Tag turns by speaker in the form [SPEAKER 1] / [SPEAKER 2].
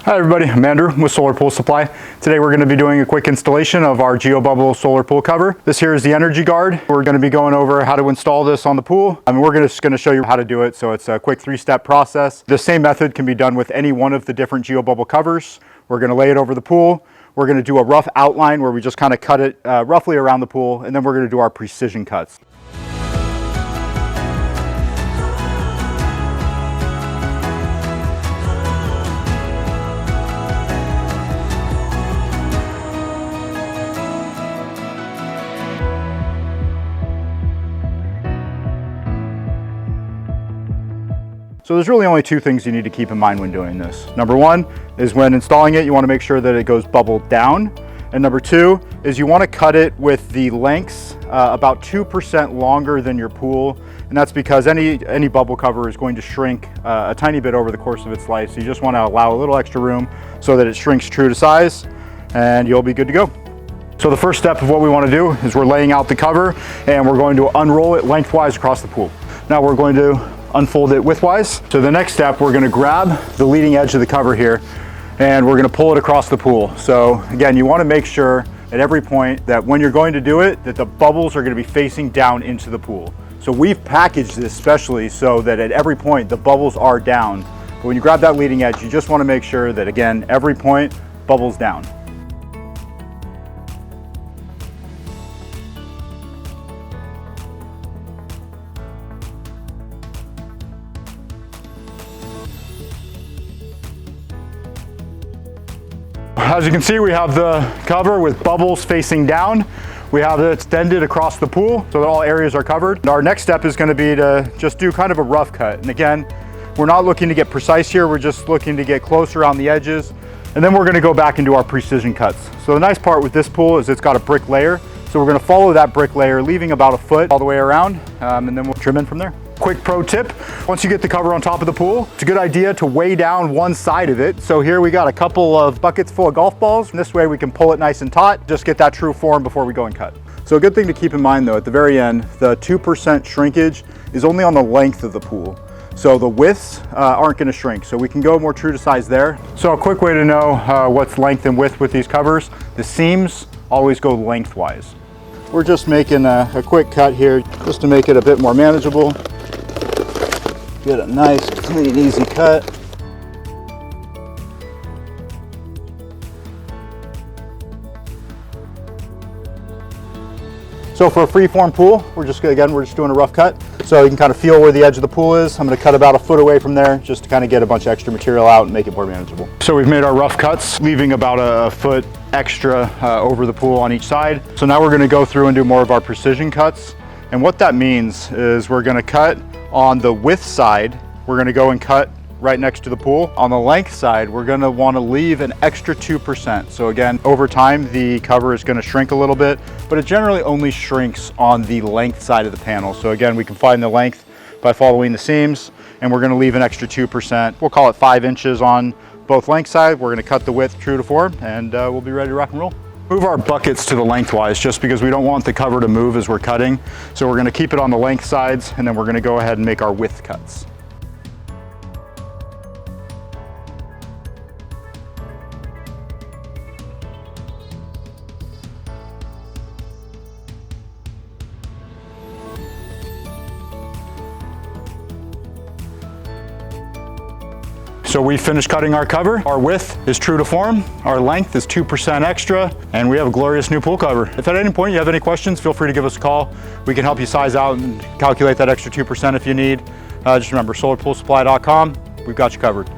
[SPEAKER 1] Hi everybody, I'm Andrew with Solar Pool Supply. Today we're going to be doing a quick installation of our GeoBubble solar pool cover. This here is the energy guard. We're going to be going over how to install this on the pool. We're just going to show you how to do it. So it's a quick 3-step process. The same method can be done with any one of the different GeoBubble covers. We're going to lay it over the pool. We're going to do a rough outline where we just kind of cut it roughly around the pool, and then we're going to do our precision cuts. So there's really only two things you need to keep in mind when doing this. Number one is when installing it, you want to make sure that it goes bubble down. And number two is you want to cut it with the lengths about 2% longer than your pool. And that's because any bubble cover is going to shrink a tiny bit over the course of its life. So you just want to allow a little extra room so that it shrinks true to size, and you'll be good to go. So the first step of what we want to do is we're laying out the cover, and we're going to unroll it lengthwise across the pool. Now we're going to unfold it widthwise. So the next step, we're going to grab the leading edge of the cover here, and we're going to pull it across the pool. So again, you want to make sure at every point that when you're going to do it, that the bubbles are going to be facing down into the pool. So we've packaged this specially so that at every point the bubbles are down. But when you grab that leading edge, you just want to make sure that, again, every point bubbles down. As you can see, we have the cover with bubbles facing down. We have it extended across the pool so that all areas are covered. And our next step is going to be to just do kind of a rough cut. And again, we're not looking to get precise here. We're just looking to get closer on the edges. And then we're going to go back and do our precision cuts. So the nice part with this pool is it's got a brick layer. So we're going to follow that brick layer, leaving about a foot all the way around, and then we'll trim in from there. Quick pro tip, once you get the cover on top of the pool, it's a good idea to weigh down one side of it. So here we got a couple of buckets full of golf balls, and this way we can pull it nice and taut, just get that true form before we go and cut. So a good thing to keep in mind though, at the very end, the 2% shrinkage is only on the length of the pool. So the widths aren't going to shrink, so we can go more true to size there. So a quick way to know what's length and width with these covers, the seams always go lengthwise. We're just making a quick cut here just to make it a bit more manageable. Get a nice, clean, easy cut. So for a free-form pool, we're just doing a rough cut. So you can kind of feel where the edge of the pool is. I'm going to cut about a foot away from there just to kind of get a bunch of extra material out and make it more manageable. So we've made our rough cuts, leaving about a foot extra over the pool on each side. So now we're going to go through and do more of our precision cuts. And what that means is we're going to cut on the width side. We're going to go and cut right next to the pool. On the length side, we're going to want to leave an extra 2%. So again, over time, the cover is going to shrink a little bit, but it generally only shrinks on the length side of the panel. So again, we can find the length by following the seams, and we're going to leave an extra 2%. We'll call it 5 inches on both length side. We're going to cut the width true to form, and we'll be ready to rock and roll. Move our buckets to the lengthwise just because we don't want the cover to move as we're cutting. So we're going to keep it on the length sides, and then we're going to go ahead and make our width cuts. So we finished cutting our cover. Our width is true to form. Our length is 2% extra, and we have a glorious new pool cover. If at any point you have any questions, feel free to give us a call. We can help you size out and calculate that extra 2% if you need. Just remember, solarpoolsupply.com. We've got you covered.